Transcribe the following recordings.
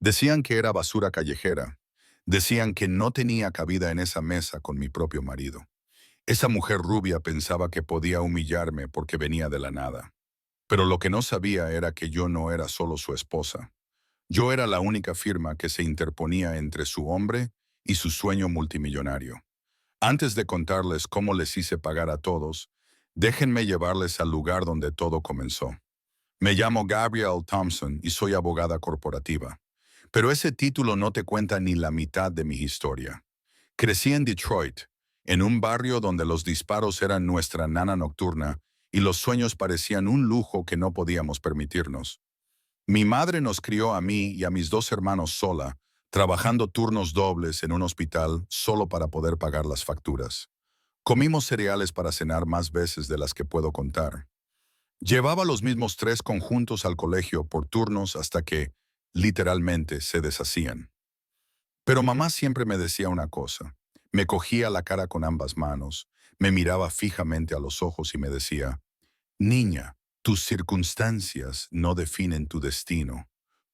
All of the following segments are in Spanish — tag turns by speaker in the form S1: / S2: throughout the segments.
S1: Decían que era basura callejera. Decían que no tenía cabida en esa mesa con mi propio marido. Esa mujer rubia pensaba que podía humillarme porque venía de la nada. Pero lo que no sabía era que yo no era solo su esposa. Yo era la única firma que se interponía entre su hombre y su sueño multimillonario. Antes de contarles cómo les hice pagar a todos, déjenme llevarles al lugar donde todo comenzó. Me llamo Gabrielle Thompson y soy abogada corporativa. Pero ese título no te cuenta ni la mitad de mi historia. Crecí en Detroit, en un barrio donde los disparos eran nuestra nana nocturna y los sueños parecían un lujo que no podíamos permitirnos. Mi madre nos crió a mí y a mis dos hermanos sola, trabajando turnos dobles en un hospital solo para poder pagar las facturas. Comimos cereales para cenar más veces de las que puedo contar. Llevaba los mismos tres conjuntos al colegio por turnos hasta que, literalmente, se deshacían. Pero mamá siempre me decía una cosa. Me cogía la cara con ambas manos, me miraba fijamente a los ojos y me decía, niña, tus circunstancias no definen tu destino.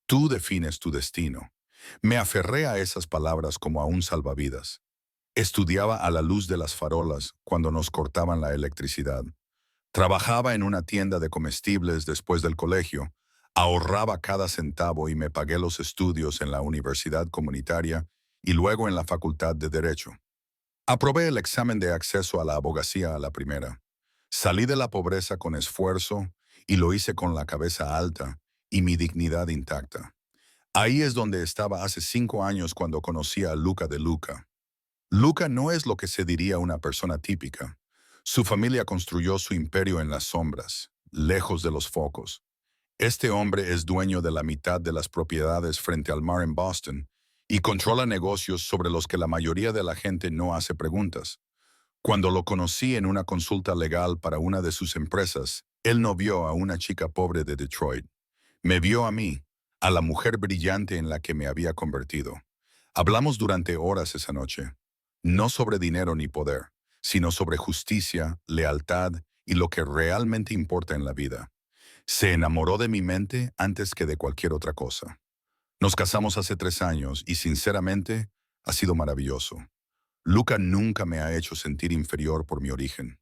S1: Tú defines tu destino. Me aferré a esas palabras como a un salvavidas. Estudiaba a la luz de las farolas cuando nos cortaban la electricidad. Trabajaba en una tienda de comestibles después del colegio, ahorraba cada centavo y me pagué los estudios en la universidad comunitaria y luego en la Facultad de Derecho. Aprobé el examen de acceso a la abogacía a la primera. Salí de la pobreza con esfuerzo y lo hice con la cabeza alta y mi dignidad intacta. Ahí es donde estaba hace 5 años cuando conocí a Luca de Luca. Luca no es lo que se diría una persona típica. Su familia construyó su imperio en las sombras, lejos de los focos. Este hombre es dueño de la mitad de las propiedades frente al mar en Boston y controla negocios sobre los que la mayoría de la gente no hace preguntas. Cuando lo conocí en una consulta legal para una de sus empresas, él no vio a una chica pobre de Detroit. Me vio a mí, a la mujer brillante en la que me había convertido. Hablamos durante horas esa noche, no sobre dinero ni poder, sino sobre justicia, lealtad y lo que realmente importa en la vida. Se enamoró de mi mente antes que de cualquier otra cosa. Nos casamos hace 3 años y sinceramente ha sido maravilloso. Luca nunca me ha hecho sentir inferior por mi origen.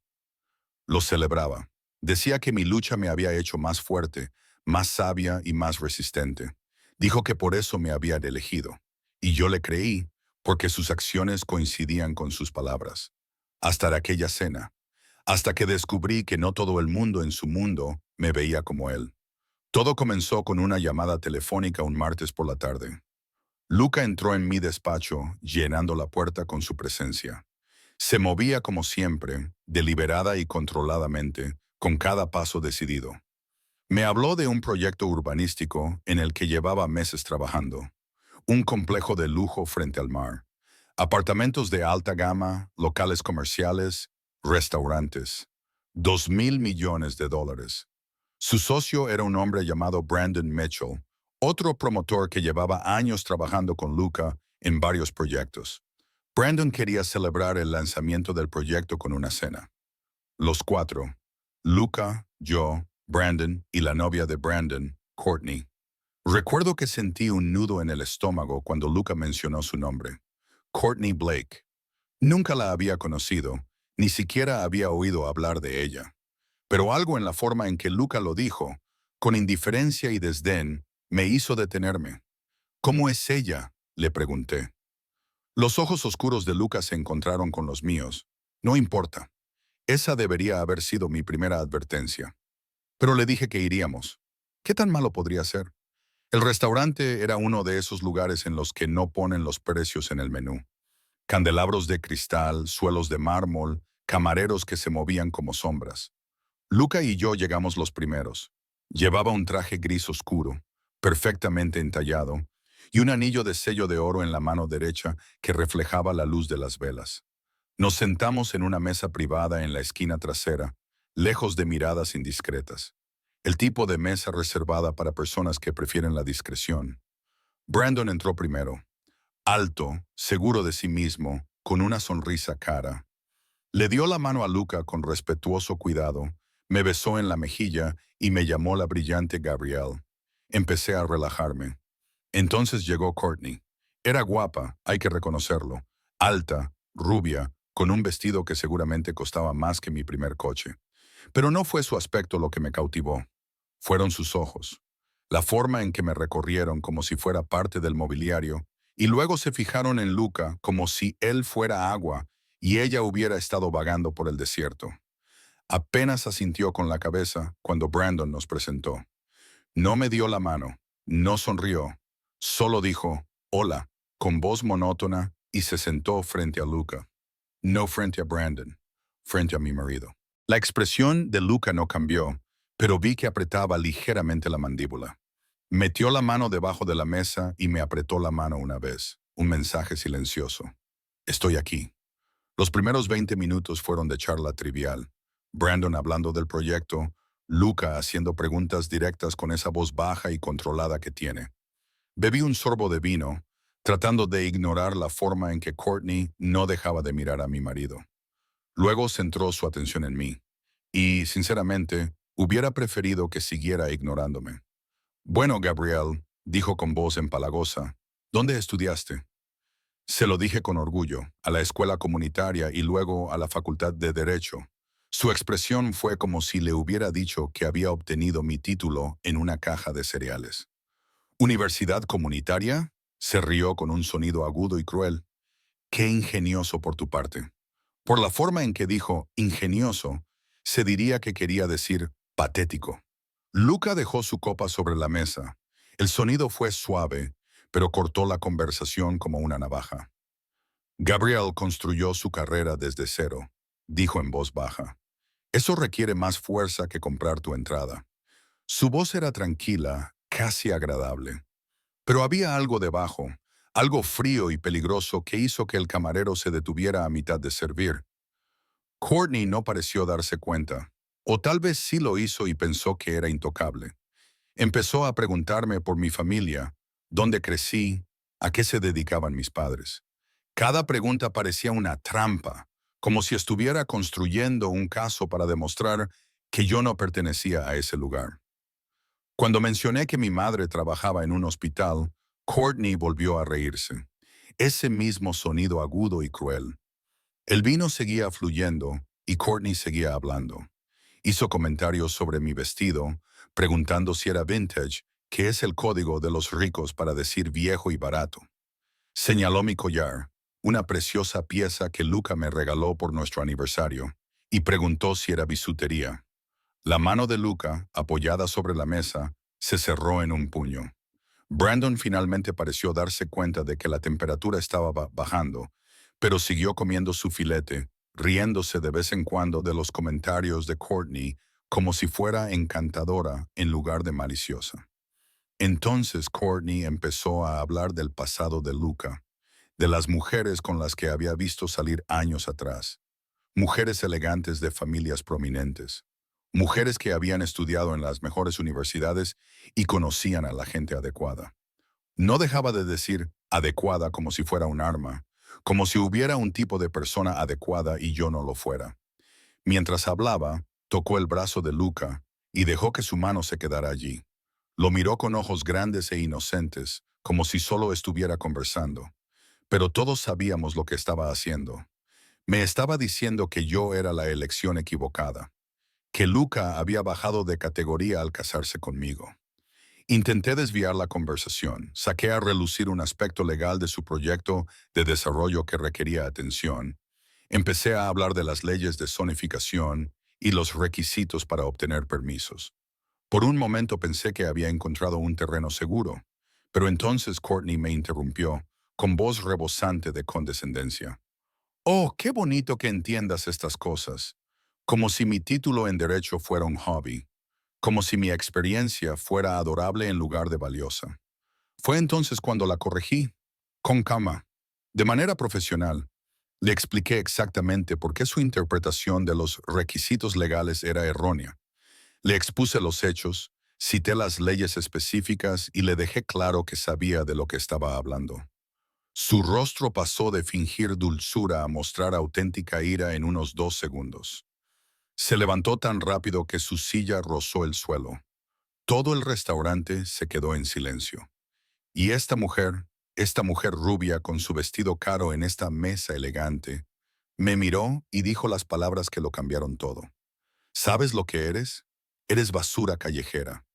S1: Lo celebraba. Decía que mi lucha me había hecho más fuerte, más sabia y más resistente. Dijo que por eso me había elegido. Y yo le creí, porque sus acciones coincidían con sus palabras. Hasta aquella cena. Hasta que descubrí que no todo el mundo en su mundo me veía como él. Todo comenzó con una llamada telefónica un martes por la tarde. Luca entró en mi despacho, llenando la puerta con su presencia. Se movía como siempre, deliberada y controladamente, con cada paso decidido. Me habló de un proyecto urbanístico en el que llevaba meses trabajando. Un complejo de lujo frente al mar. Apartamentos de alta gama, locales comerciales, restaurantes. $2.000 millones. Su socio era un hombre llamado Brandon Mitchell, otro promotor que llevaba años trabajando con Luca en varios proyectos. Brandon quería celebrar el lanzamiento del proyecto con una cena. Los cuatro, Luca, yo, Brandon y la novia de Brandon, Courtney. Recuerdo que sentí un nudo en el estómago cuando Luca mencionó su nombre. Courtney Blake. Nunca la había conocido, ni siquiera había oído hablar de ella. Pero algo en la forma en que Luca lo dijo, con indiferencia y desdén, me hizo detenerme. ¿Cómo es ella?, le pregunté. Los ojos oscuros de Luca se encontraron con los míos. No importa. Esa debería haber sido mi primera advertencia. Pero le dije que iríamos. ¿Qué tan malo podría ser? El restaurante era uno de esos lugares en los que no ponen los precios en el menú. Candelabros de cristal, suelos de mármol, camareros que se movían como sombras. Luca y yo llegamos los primeros. Llevaba un traje gris oscuro, perfectamente entallado, y un anillo de sello de oro en la mano derecha que reflejaba la luz de las velas. Nos sentamos en una mesa privada en la esquina trasera, lejos de miradas indiscretas. El tipo de mesa reservada para personas que prefieren la discreción. Brandon entró primero, alto, seguro de sí mismo, con una sonrisa cara. Le dio la mano a Luca con respetuoso cuidado, me besó en la mejilla y me llamó la brillante Gabrielle. Empecé a relajarme. Entonces llegó Courtney. Era guapa, hay que reconocerlo, alta, rubia, con un vestido que seguramente costaba más que mi primer coche. Pero no fue su aspecto lo que me cautivó. Fueron sus ojos. La forma en que me recorrieron como si fuera parte del mobiliario, y luego se fijaron en Luca como si él fuera agua y ella hubiera estado vagando por el desierto. Apenas asintió con la cabeza cuando Brandon nos presentó. No me dio la mano, no sonrió, solo dijo, hola, con voz monótona y se sentó frente a Luca. No frente a Brandon, frente a mi marido. La expresión de Luca no cambió, pero vi que apretaba ligeramente la mandíbula. Metió la mano debajo de la mesa y me apretó la mano una vez, un mensaje silencioso. Estoy aquí. Los primeros 20 minutos fueron de charla trivial. Brandon hablando del proyecto, Luca haciendo preguntas directas con esa voz baja y controlada que tiene. Bebí un sorbo de vino, tratando de ignorar la forma en que Courtney no dejaba de mirar a mi marido. Luego centró su atención en mí, y, sinceramente, hubiera preferido que siguiera ignorándome. Bueno, Gabriel, dijo con voz empalagosa, ¿dónde estudiaste? Se lo dije con orgullo, a la escuela comunitaria y luego a la Facultad de Derecho. Su expresión fue como si le hubiera dicho que había obtenido mi título en una caja de cereales. ¿Universidad comunitaria? Se rió con un sonido agudo y cruel. Qué ingenioso por tu parte. Por la forma en que dijo ingenioso, se diría que quería decir patético. Luca dejó su copa sobre la mesa. El sonido fue suave, pero cortó la conversación como una navaja. Gabriel construyó su carrera desde cero, dijo en voz baja. Eso requiere más fuerza que comprar tu entrada. Su voz era tranquila, casi agradable. Pero había algo debajo, algo frío y peligroso que hizo que el camarero se detuviera a mitad de servir. Courtney no pareció darse cuenta, o tal vez sí lo hizo y pensó que era intocable. Empezó a preguntarme por mi familia, dónde crecí, a qué se dedicaban mis padres. Cada pregunta parecía una trampa, como si estuviera construyendo un caso para demostrar que yo no pertenecía a ese lugar. Cuando mencioné que mi madre trabajaba en un hospital, Courtney volvió a reírse. Ese mismo sonido agudo y cruel. El vino seguía fluyendo y Courtney seguía hablando. Hizo comentarios sobre mi vestido, preguntando si era vintage, que es el código de los ricos para decir viejo y barato. Señaló mi collar, una preciosa pieza que Luca me regaló por nuestro aniversario, y preguntó si era bisutería. La mano de Luca, apoyada sobre la mesa, se cerró en un puño. Brandon finalmente pareció darse cuenta de que la temperatura estaba bajando, pero siguió comiendo su filete, riéndose de vez en cuando de los comentarios de Courtney como si fuera encantadora en lugar de maliciosa. Entonces Courtney empezó a hablar del pasado de Luca, de las mujeres con las que había visto salir años atrás, mujeres elegantes de familias prominentes, mujeres que habían estudiado en las mejores universidades y conocían a la gente adecuada. No dejaba de decir adecuada como si fuera un arma, como si hubiera un tipo de persona adecuada y yo no lo fuera. Mientras hablaba, tocó el brazo de Luca y dejó que su mano se quedara allí. Lo miró con ojos grandes e inocentes, como si solo estuviera conversando. Pero todos sabíamos lo que estaba haciendo. Me estaba diciendo que yo era la elección equivocada, que Luca había bajado de categoría al casarse conmigo. Intenté desviar la conversación, saqué a relucir un aspecto legal de su proyecto de desarrollo que requería atención. Empecé a hablar de las leyes de zonificación y los requisitos para obtener permisos. Por un momento pensé que había encontrado un terreno seguro, pero entonces Courtney me interrumpió, con voz rebosante de condescendencia. Oh, qué bonito que entiendas estas cosas, como si mi título en derecho fuera un hobby, como si mi experiencia fuera adorable en lugar de valiosa. Fue entonces cuando la corregí, con calma, de manera profesional. Le expliqué exactamente por qué su interpretación de los requisitos legales era errónea. Le expuse los hechos, cité las leyes específicas y le dejé claro que sabía de lo que estaba hablando. Su rostro pasó de fingir dulzura a mostrar auténtica ira en unos 2 segundos. Se levantó tan rápido que su silla rozó el suelo. Todo el restaurante se quedó en silencio. Y esta mujer rubia con su vestido caro en esta mesa elegante, me miró y dijo las palabras que lo cambiaron todo. ¿Sabes lo que eres? Eres basura callejera.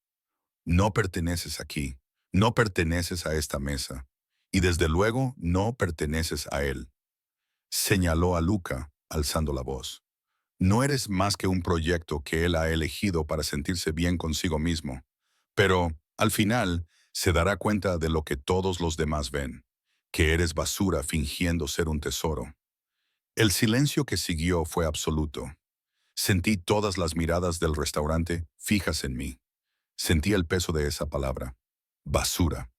S1: No perteneces aquí, no perteneces a esta mesa, y desde luego no perteneces a él. Señaló a Luca, alzando la voz. No eres más que un proyecto que él ha elegido para sentirse bien consigo mismo. Pero, al final, se dará cuenta de lo que todos los demás ven, que eres basura fingiendo ser un tesoro. El silencio que siguió fue absoluto. Sentí todas las miradas del restaurante fijas en mí. Sentí el peso de esa palabra. Basura.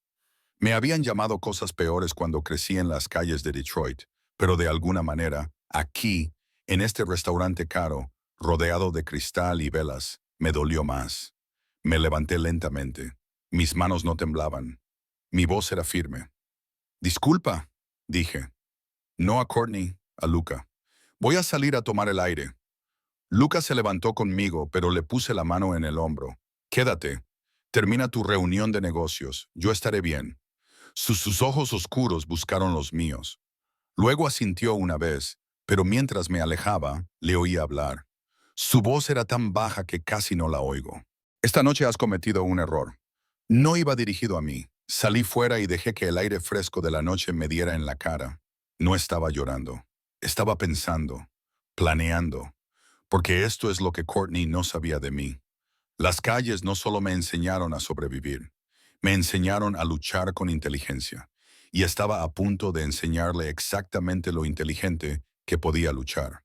S1: Me habían llamado cosas peores cuando crecí en las calles de Detroit, pero de alguna manera, aquí, en este restaurante caro, rodeado de cristal y velas, me dolió más. Me levanté lentamente. Mis manos no temblaban. Mi voz era firme. Disculpa, dije. No a Courtney, a Luca. Voy a salir a tomar el aire. Luca se levantó conmigo, pero le puse la mano en el hombro. Quédate. Termina tu reunión de negocios. Yo estaré bien. Sus ojos oscuros buscaron los míos. Luego asintió una vez, pero mientras me alejaba, le oí hablar. Su voz era tan baja que casi no la oigo. Esta noche has cometido un error. No iba dirigido a mí. Salí fuera y dejé que el aire fresco de la noche me diera en la cara. No estaba llorando. Estaba pensando, planeando, porque esto es lo que Courtney no sabía de mí. Las calles no solo me enseñaron a sobrevivir, me enseñaron a luchar con inteligencia, y estaba a punto de enseñarle exactamente lo inteligente que podía luchar.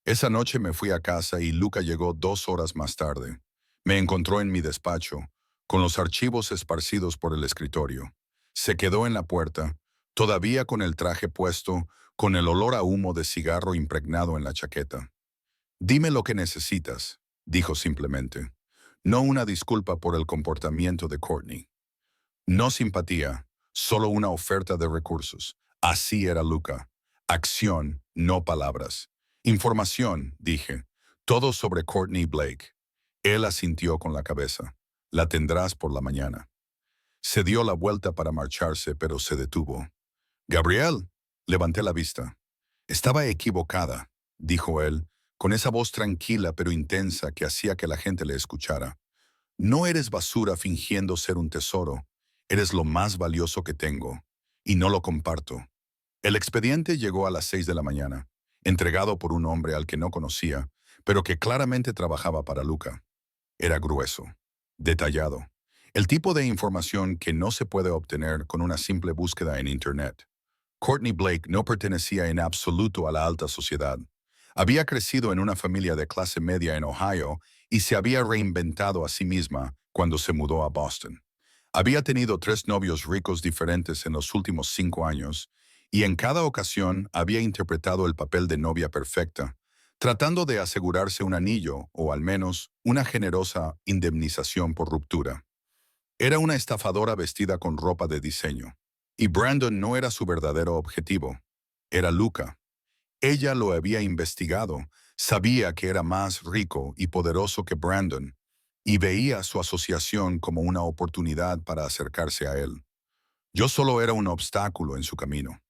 S1: Esa noche me fui a casa y Luca llegó 2 horas más tarde. Me encontró en mi despacho, con los archivos esparcidos por el escritorio. Se quedó en la puerta, todavía con el traje puesto, con el olor a humo de cigarro impregnado en la chaqueta. Dime lo que necesitas, dijo simplemente. No una disculpa por el comportamiento de Courtney. No simpatía, solo una oferta de recursos. Así era Luca. Acción, no palabras. Información, dije. Todo sobre Courtney Blake. Él asintió con la cabeza. La tendrás por la mañana. Se dio la vuelta para marcharse, pero se detuvo. Gabriel, levanté la vista. Estaba equivocada, dijo él, con esa voz tranquila pero intensa que hacía que la gente le escuchara. No eres basura fingiendo ser un tesoro. Eres lo más valioso que tengo. Y no lo comparto. El expediente llegó a las 6 de la mañana, entregado por un hombre al que no conocía, pero que claramente trabajaba para Luca. Era grueso, detallado. El tipo de información que no se puede obtener con una simple búsqueda en Internet. Courtney Blake no pertenecía en absoluto a la alta sociedad. Había crecido en una familia de clase media en Ohio y se había reinventado a sí misma cuando se mudó a Boston. Había tenido 3 novios ricos diferentes en los últimos 5 años y en cada ocasión había interpretado el papel de novia perfecta, tratando de asegurarse un anillo o al menos una generosa indemnización por ruptura. Era una estafadora vestida con ropa de diseño. Y Brandon no era su verdadero objetivo. Era Luca. Ella lo había investigado, sabía que era más rico y poderoso que Brandon, y veía su asociación como una oportunidad para acercarse a él. Yo solo era un obstáculo en su camino.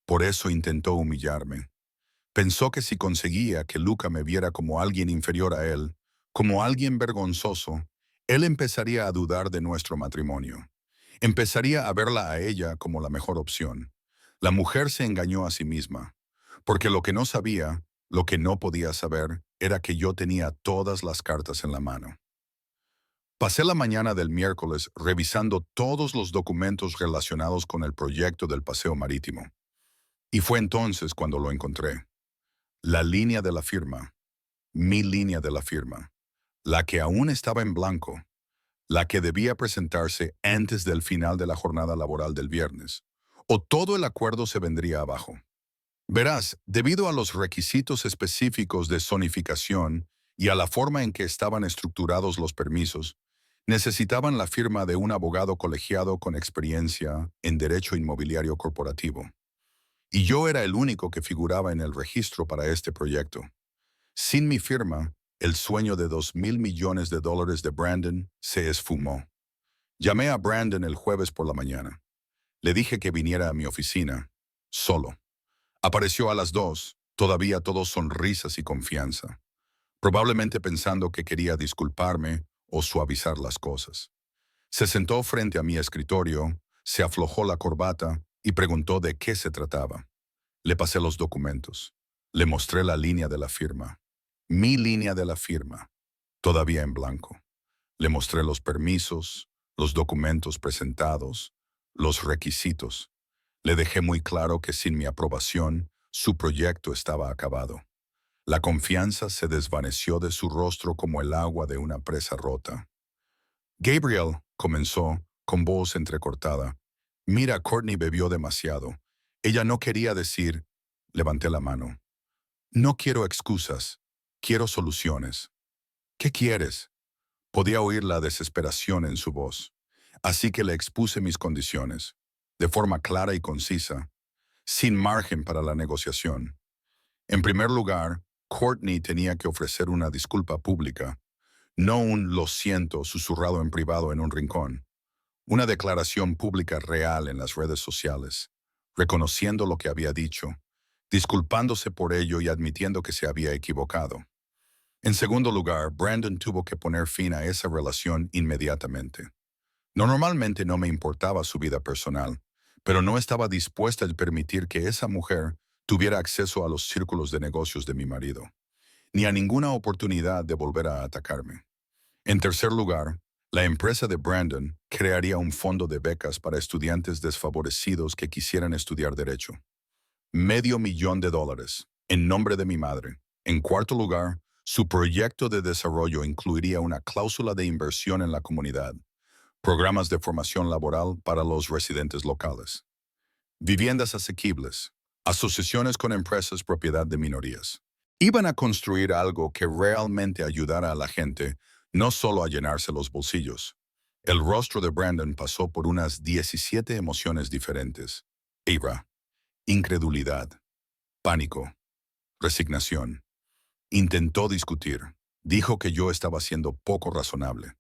S1: Por eso intentó humillarme. Pensó que si conseguía que Luca me viera como alguien inferior a él, como alguien vergonzoso, él empezaría a dudar de nuestro matrimonio. Empezaría a verla a ella como la mejor opción. La mujer se engañó a sí misma, porque lo que no sabía, lo que no podía saber, era que yo tenía todas las cartas en la mano. Pasé la mañana del miércoles revisando todos los documentos relacionados con el proyecto del paseo marítimo. Y fue entonces cuando lo encontré. La línea de la firma, mi línea de la firma, la que aún estaba en blanco, la que debía presentarse antes del final de la jornada laboral del viernes, o todo el acuerdo se vendría abajo. Verás, debido a los requisitos específicos de zonificación y a la forma en que estaban estructurados los permisos, necesitaban la firma de un abogado colegiado con experiencia en derecho inmobiliario corporativo. Y yo era el único que figuraba en el registro para este proyecto. Sin mi firma, el sueño de $2.000 millones de Brandon se esfumó. Llamé a Brandon el jueves por la mañana. Le dije que viniera a mi oficina, solo. Apareció a las 2, todavía todo sonrisas y confianza, probablemente pensando que quería disculparme o suavizar las cosas. Se sentó frente a mi escritorio, se aflojó la corbata y preguntó de qué se trataba. Le pasé los documentos. Le mostré la línea de la firma. Mi línea de la firma, todavía en blanco. Le mostré los permisos, los documentos presentados, los requisitos. Le dejé muy claro que sin mi aprobación, su proyecto estaba acabado. La confianza se desvaneció de su rostro como el agua de una presa rota. Gabriel, comenzó, con voz entrecortada. Mira, Courtney bebió demasiado. Ella no quería decir. Levanté la mano. No quiero excusas. Quiero soluciones. ¿Qué quieres? Podía oír la desesperación en su voz. Así que le expuse mis condiciones, de forma clara y concisa, sin margen para la negociación. En primer lugar, Courtney tenía que ofrecer una disculpa pública, no un lo siento susurrado en privado en un rincón. Una declaración pública real en las redes sociales, reconociendo lo que había dicho, disculpándose por ello y admitiendo que se había equivocado. En segundo lugar, Brandon tuvo que poner fin a esa relación inmediatamente. Normalmente no me importaba su vida personal, pero no estaba dispuesta a permitir que esa mujer tuviera acceso a los círculos de negocios de mi marido, ni a ninguna oportunidad de volver a atacarme. En tercer lugar, la empresa de Brandon crearía un fondo de becas para estudiantes desfavorecidos que quisieran estudiar derecho. $500,000, en nombre de mi madre. En cuarto lugar, su proyecto de desarrollo incluiría una cláusula de inversión en la comunidad, programas de formación laboral para los residentes locales, viviendas asequibles, asociaciones con empresas propiedad de minorías. Iban a construir algo que realmente ayudara a la gente, no solo a llenarse los bolsillos. El rostro de Brandon pasó por unas 17 emociones diferentes. Ira, incredulidad, pánico, resignación. Intentó discutir. Dijo que yo estaba siendo poco razonable,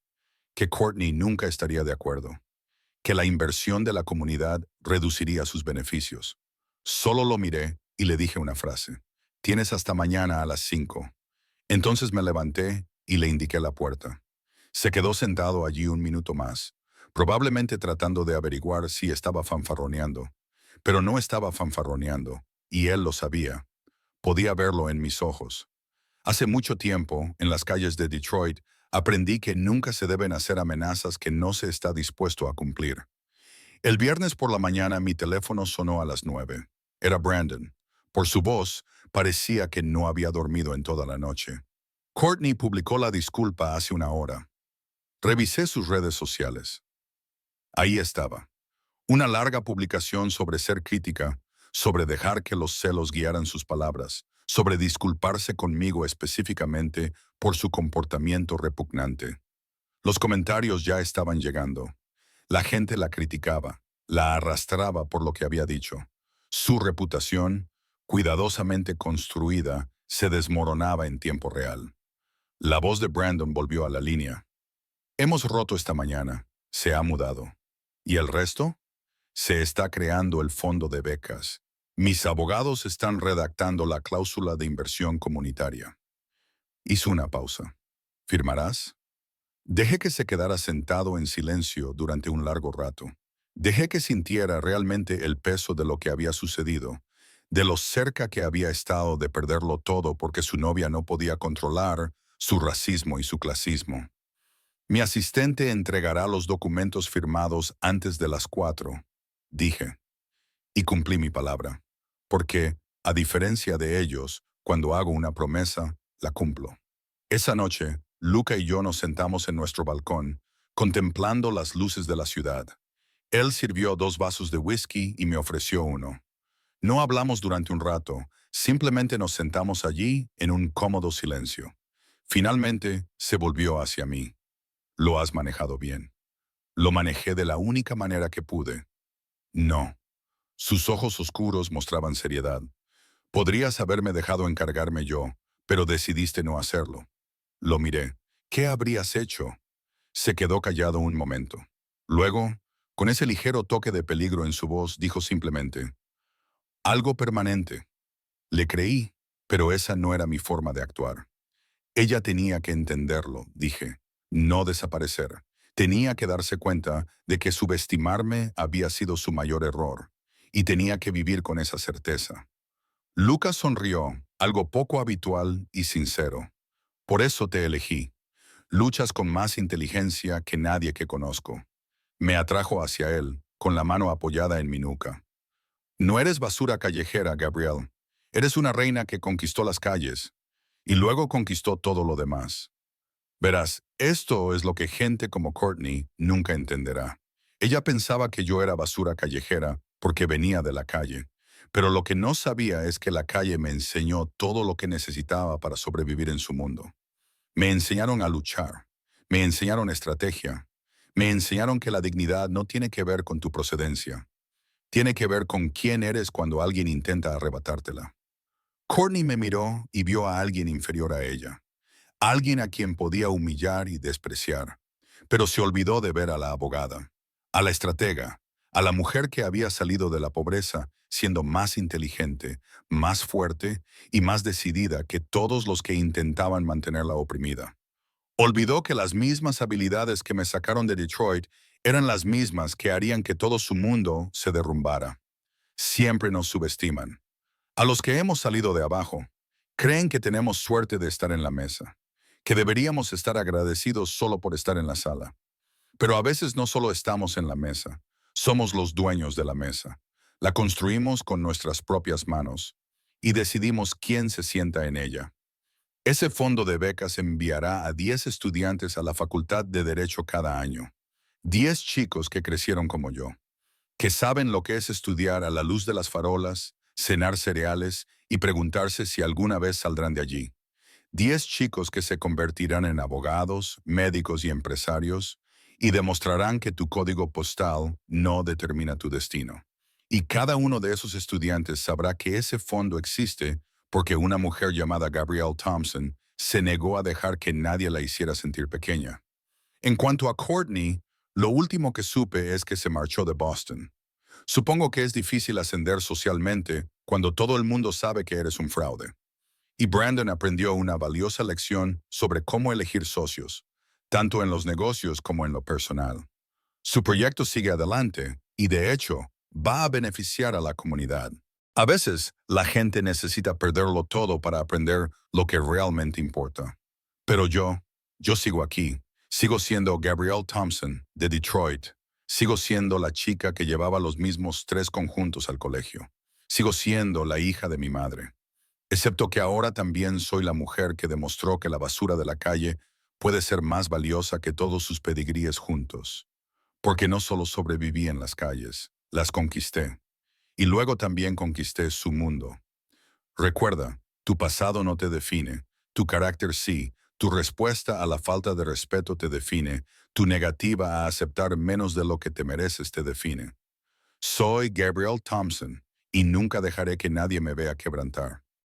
S1: que Courtney nunca estaría de acuerdo, que la inversión de la comunidad reduciría sus beneficios. Solo lo miré y le dije una frase. Tienes hasta mañana a las 5. Entonces me levanté y le indiqué la puerta. Se quedó sentado allí un minuto más, probablemente tratando de averiguar si estaba fanfarroneando. Pero no estaba fanfarroneando, y él lo sabía. Podía verlo en mis ojos. Hace mucho tiempo, en las calles de Detroit, aprendí que nunca se deben hacer amenazas que no se está dispuesto a cumplir. El viernes por la mañana mi teléfono sonó a las 9. Era Brandon. Por su voz, parecía que no había dormido en toda la noche. Courtney publicó la disculpa hace una hora. Revisé sus redes sociales. Ahí estaba. Una larga publicación sobre ser crítica, sobre dejar que los celos guiaran sus palabras, sobre disculparse conmigo específicamente por su comportamiento repugnante. Los comentarios ya estaban llegando. La gente la criticaba, la arrastraba por lo que había dicho. Su reputación, cuidadosamente construida, se desmoronaba en tiempo real. La voz de Brandon volvió a la línea. Hemos roto esta mañana. Se ha mudado. ¿Y el resto? Se está creando el fondo de becas. Mis abogados están redactando la cláusula de inversión comunitaria. Hizo una pausa. ¿Firmarás? Dejé que se quedara sentado en silencio durante un largo rato. Dejé que sintiera realmente el peso de lo que había sucedido, de lo cerca que había estado de perderlo todo porque su novia no podía controlar su racismo y su clasismo. Mi asistente entregará los documentos firmados antes de las 4, dije, y cumplí mi palabra, porque, a diferencia de ellos, cuando hago una promesa, la cumplo. Esa noche, Luca y yo nos sentamos en nuestro balcón, contemplando las luces de la ciudad. Él sirvió 2 vasos de whisky y me ofreció uno. No hablamos durante un rato, simplemente nos sentamos allí en un cómodo silencio. Finalmente, se volvió hacia mí. Lo has manejado bien. Lo manejé de la única manera que pude. No. Sus ojos oscuros mostraban seriedad. Podrías haberme dejado encargarme yo, pero decidiste no hacerlo. Lo miré. ¿Qué habrías hecho? Se quedó callado un momento. Luego, Con ese ligero toque de peligro en su voz, dijo simplemente, algo permanente. Le creí, pero esa no era mi forma de actuar. Ella tenía que entenderlo, dije, no desaparecer. Tenía que darse cuenta de que subestimarme había sido su mayor error, y tenía que vivir con esa certeza. Lucas sonrió, algo poco habitual y sincero. Por eso te elegí. Luchas con más inteligencia que nadie que conozco. Me atrajo hacia él, con la mano apoyada en mi nuca. No eres basura callejera, Gabrielle. Eres una reina que conquistó las calles, y luego conquistó todo lo demás. Verás, esto es lo que gente como Courtney nunca entenderá. Ella pensaba que yo era basura callejera porque venía de la calle, pero lo que no sabía es que la calle me enseñó todo lo que necesitaba para sobrevivir en su mundo. Me enseñaron a luchar, me enseñaron estrategia, me enseñaron que la dignidad no tiene que ver con tu procedencia, tiene que ver con quién eres cuando alguien intenta arrebatártela. Courtney me miró y vio a alguien inferior a ella, alguien a quien podía humillar y despreciar, pero se olvidó de ver a la abogada, a la estratega, a la mujer que había salido de la pobreza siendo más inteligente, más fuerte y más decidida que todos los que intentaban mantenerla oprimida. Olvidó que las mismas habilidades que me sacaron de Detroit eran las mismas que harían que todo su mundo se derrumbara. Siempre nos subestiman. A los que hemos salido de abajo, creen que tenemos suerte de estar en la mesa, que deberíamos estar agradecidos solo por estar en la sala. Pero a veces no solo estamos en la mesa, somos los dueños de la mesa. La construimos con nuestras propias manos y decidimos quién se sienta en ella. Ese fondo de becas enviará a 10 estudiantes a la Facultad de Derecho cada año. 10 chicos que crecieron como yo, que saben lo que es estudiar a la luz de las farolas, cenar cereales y preguntarse si alguna vez saldrán de allí. 10 chicos que se convertirán en abogados, médicos y empresarios y demostrarán que tu código postal no determina tu destino. Y cada uno de esos estudiantes sabrá que ese fondo existe porque una mujer llamada Gabrielle Thompson se negó a dejar que nadie la hiciera sentir pequeña. En cuanto a Courtney, lo último que supe es que se marchó de Boston. Supongo que es difícil ascender socialmente cuando todo el mundo sabe que eres un fraude. Y Brandon aprendió una valiosa lección sobre cómo elegir socios, tanto en los negocios como en lo personal. Su proyecto sigue adelante y, de hecho, va a beneficiar a la comunidad. A veces, la gente necesita perderlo todo para aprender lo que realmente importa. Pero yo sigo aquí. Sigo siendo Gabrielle Thompson, de Detroit. Sigo siendo la chica que llevaba los mismos 3 conjuntos al colegio. Sigo siendo la hija de mi madre. Excepto que ahora también soy la mujer que demostró que la basura de la calle puede ser más valiosa que todos sus pedigríes juntos. Porque no solo sobreviví en las calles, las conquisté. Y luego también conquisté su mundo. Recuerda, tu pasado no te define, tu carácter sí, tu respuesta a la falta de respeto te define, tu negativa a aceptar menos de lo que te mereces te define. Soy Gabrielle Thompson y nunca dejaré que nadie me vea quebrantar.